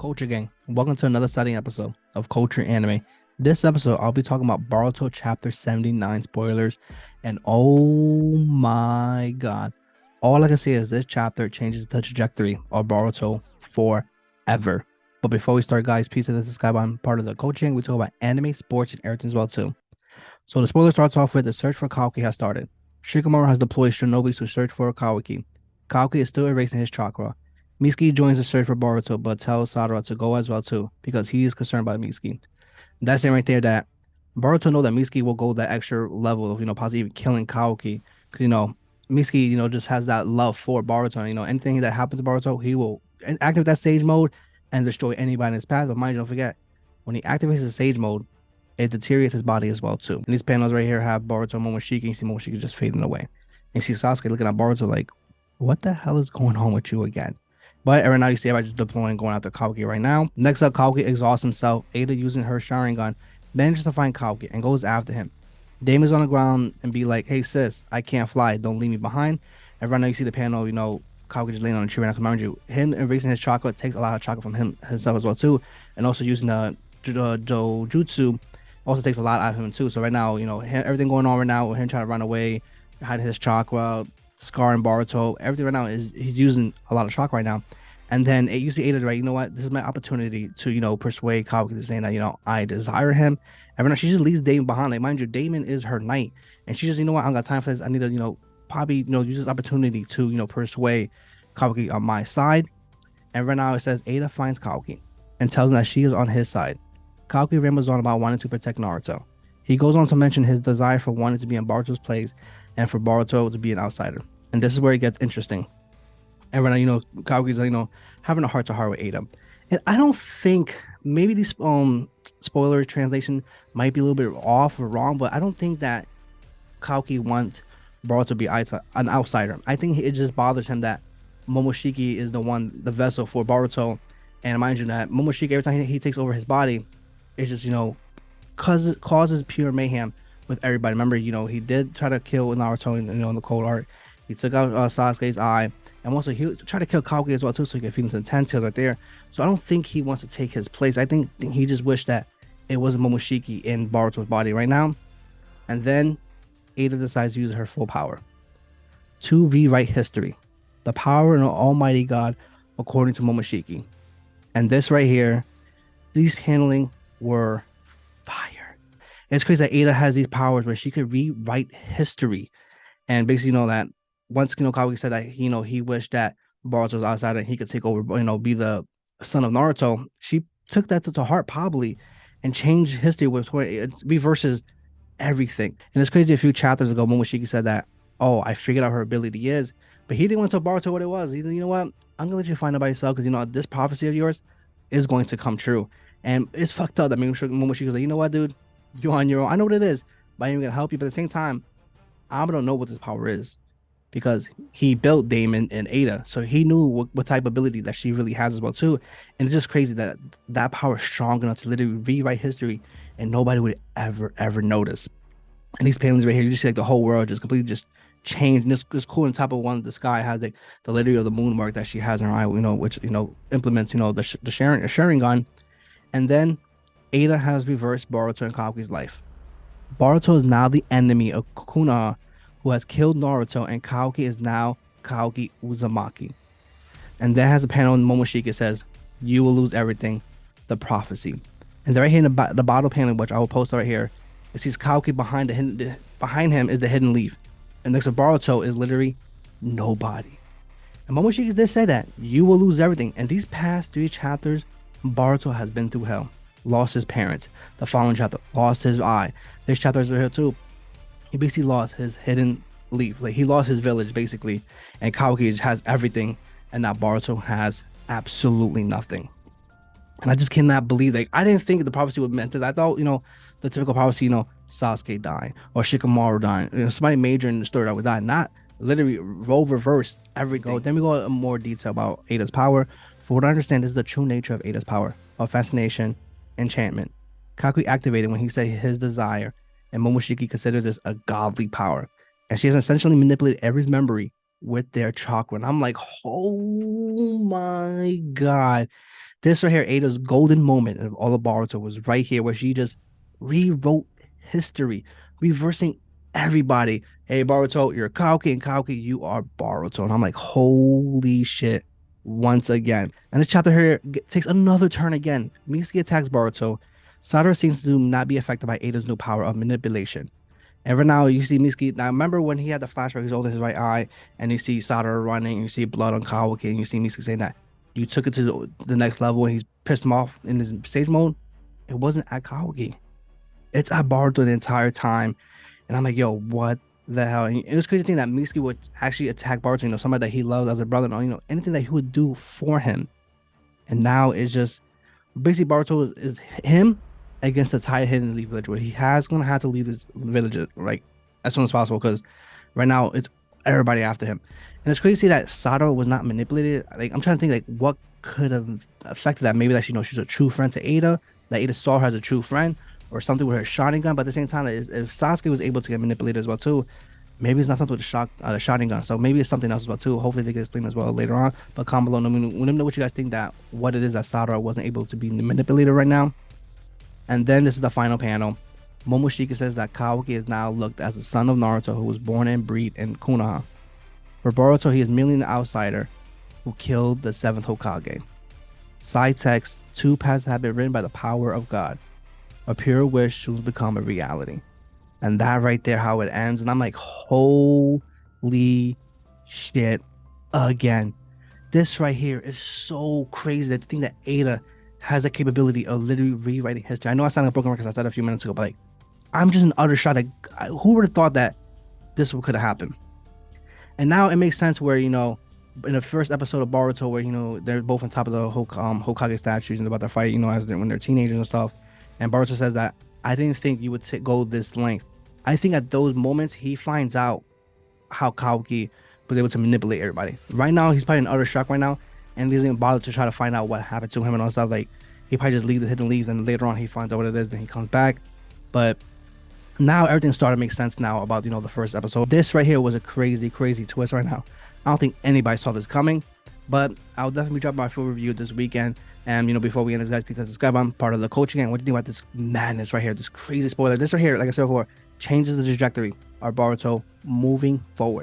Culture Gang, welcome to another exciting episode of Culture Anime. This episode, I'll be talking about Boruto Chapter 79 spoilers, and oh my god, all I can say is this chapter changes the trajectory of Boruto forever. But before we start, guys, please hit the subscribe button. Part of the Culture Gang, we talk about anime, sports, and everything as well too. So the spoiler starts off with the search for Kawaki has started. Shikamaru has deployed Shinobi to search for Kawaki. Kawaki is still erasing his chakra. Mitsuki joins the search for Boruto, but tells Sarada to go as well too, because he is concerned about Mitsuki. That's it right there that Boruto know that Mitsuki will go that extra level of, possibly even killing Kawaki. Because, Mitsuki, just has that love for Boruto. And, anything that happens to Boruto, he will activate that sage mode and destroy anybody in his path. But mind you, don't forget, when he activates the sage mode, it deteriorates his body as well too. And these panels right here have Boruto and Momoshiki. You see Momoshiki just fading away. And you see Sasuke looking at Boruto like, what the hell is going on with you again? But right now you see everybody just deploying, going after Kawaki right now. Next up, Kawaki exhausts himself. Ada, using her Sharingan, manages to find Kawaki and goes after him. Damon's on the ground and be like, hey sis, I can't fly. Don't leave me behind. And right now you see the panel, Kawaki just laying on a tree right now. Because mind you, him erasing his chakra takes a lot of chakra from himself as well too. And also using the Dojutsu also takes a lot out of him too. So right now, everything going on right now with him trying to run away, hiding his chakra, scarring Boruto, everything right now is he's using a lot of chakra right now. And then you see Ada, right? You know what? This is my opportunity to, persuade Kawaki to saying that, I desire him. And right now she just leaves Damon behind. Like, mind you, Damon is her knight. And she just, what? I don't got time for this. I need to, probably, use this opportunity to, persuade Kawaki on my side. And right now it says Ada finds Kawaki and tells him that she is on his side. Kawaki rambles on about wanting to protect Naruto. He goes on to mention his desire for wanting to be in Boruto's place and for Boruto to be an outsider. And this is where it gets interesting. And right now, Kawaki's, having a heart-to-heart with Ada. And I don't think, maybe these spoilers translation might be a little bit off or wrong, but I don't think that Kawaki wants Boruto to be an outsider. I think it just bothers him that Momoshiki is the vessel for Boruto. And mind you that Momoshiki, every time he takes over his body, it's just, causes pure mayhem with everybody. Remember, he did try to kill Naruto in the cold art. He took out Sasuke's eye. And also, he tried to kill Kawaki as well, too, so he could feed him some 10 tails right there. So I don't think he wants to take his place. I think he just wished that it wasn't Momoshiki in Boruto's body right now. And then Ada decides to use her full power to rewrite history. The power of an almighty God, according to Momoshiki. And this right here, these paneling were fire. It's crazy that Ada has these powers where she could rewrite history. And basically, that once Kawaki said that he wished that Boruto was outside and he could take over, be the son of Naruto. She took that to heart probably and changed history with it reverses everything. And it's crazy. A few chapters ago, Momoshiki said that, oh, I figured out her ability is, but he didn't want to tell Boruto what it was. He said, you know what? I'm gonna let you find out by yourself because this prophecy of yours is going to come true. And it's fucked up. I mean, Momoshiki was like, you know what, dude, you're on your own. I know what it is, but I'm gonna help you. But at the same time, I don't know what this power is. Because he built Damon and Ada, so he knew what type of ability that she really has as well too. And it's just crazy that power is strong enough to literally rewrite history, and nobody would ever notice. And these paintings right here, you just see like the whole world just completely just changed. And it's cool. On top of one, the sky has like the literally of the moon mark that she has in her eye, which implements the Sharingan. And then Ada has reversed Boruto and Kawaki's life. Boruto is now the enemy of Konoha, who has killed Naruto, and Kawaki is now Kawaki Uzumaki. And then has a panel in Momoshiki says, you will lose everything, the prophecy. And then right here in the bottle panel, which I will post right here, it sees Kawaki behind him is the hidden leaf. And next to Boruto is literally nobody. And Momoshiki did say that, you will lose everything. And these past 3 chapters, Boruto has been through hell. Lost his parents. The following chapter, lost his eye. This chapter is right here too. He basically lost his hidden leaf. Like, he lost his village, basically. And Kawaki has everything. And now Boruto has absolutely nothing. And I just cannot believe, I didn't think the prophecy would meant this. I thought, the typical prophecy, Sasuke dying or Shikamaru dying. Somebody major in the story that would die. Not literally role reverse everything. Then we go into more detail about Ada's power. For what I understand, this is the true nature of Ada's power. Of fascination, enchantment. Kawaki activated when he said his desire. And Momoshiki considered this a godly power. And she has essentially manipulated every memory with their chakra. And I'm like, oh my god. This right here, Ada's golden moment of all of Boruto was right here, where she just rewrote history, reversing everybody. Hey, Boruto, you're Kawaki, and Kawaki, you are Boruto. And I'm like, holy shit, once again. And this chapter here takes another turn again. Mitsuki attacks Boruto. Sarada seems to not be affected by Ada's new power of manipulation. And right now, you see Mitsuki. Now, remember when he had the flashback, he's holding his right eye, and you see Sarada running, and you see blood on Kawaki, and you see Mitsuki saying that you took it to the next level, and he's pissed him off in his stage mode. It wasn't at Kawaki. It's at Boruto the entire time. And I'm like, yo, what the hell? And it was crazy thing that Mitsuki would actually attack Boruto, somebody that he loves as a brother, anything that he would do for him. And now it's just basically Boruto is him against the entire hidden leave village, where he has gonna have to leave this village like as soon as possible, because right now it's everybody after him. And it's crazy to see that Sarada was not manipulated. Like, I'm trying to think like what could have affected that. Maybe that she's a true friend to Ada, that Ada saw her as a true friend, or something with her Sharingan. But at the same time, if Sasuke was able to get manipulated as well too, maybe it's not something with the Sharingan. So maybe it's something else as well too. Hopefully they can explain as well later on. But comment below, let me know what you guys think, that what it is that Sarada wasn't able to be manipulated right now. And then this is the final panel. Momoshiki says that Kawaki is now looked as the son of Naruto, who was born and bred in Konoha. For Boruto, he is merely an outsider who killed the 7th Hokage. Side text, 2 paths have been written by the power of God. A pure wish soon become a reality. And that right there, how it ends. And I'm like, holy shit, again. This right here is so crazy, that the thing that Ada has the capability of literally rewriting history. I know I sound like a broken record, because I said a few minutes ago, but like, I'm just an utter shot. Like, who would have thought that this could have happened? And now it makes sense where, in the first episode of Boruto, where, they're both on top of the Hokage statues and about to fight, when they're teenagers and stuff. And Boruto says that, I didn't think you would go this length. I think at those moments, he finds out how Kawaki was able to manipulate everybody. Right now, he's probably in utter shock right now, and he doesn't even bother to try to find out what happened to him and all stuff. Like, he probably just leaves the hidden leaves, and later on he finds out what it is, then he comes back. But now everything started to make sense now about the first episode. This right here was a crazy twist right now. I don't think anybody saw this coming, but I'll definitely drop my full review this weekend. And before we end this, guys, please subscribe. I'm part of the coaching, and what do you think about this madness right here, this crazy spoiler? This right here, like I said before, changes the trajectory of Boruto moving forward.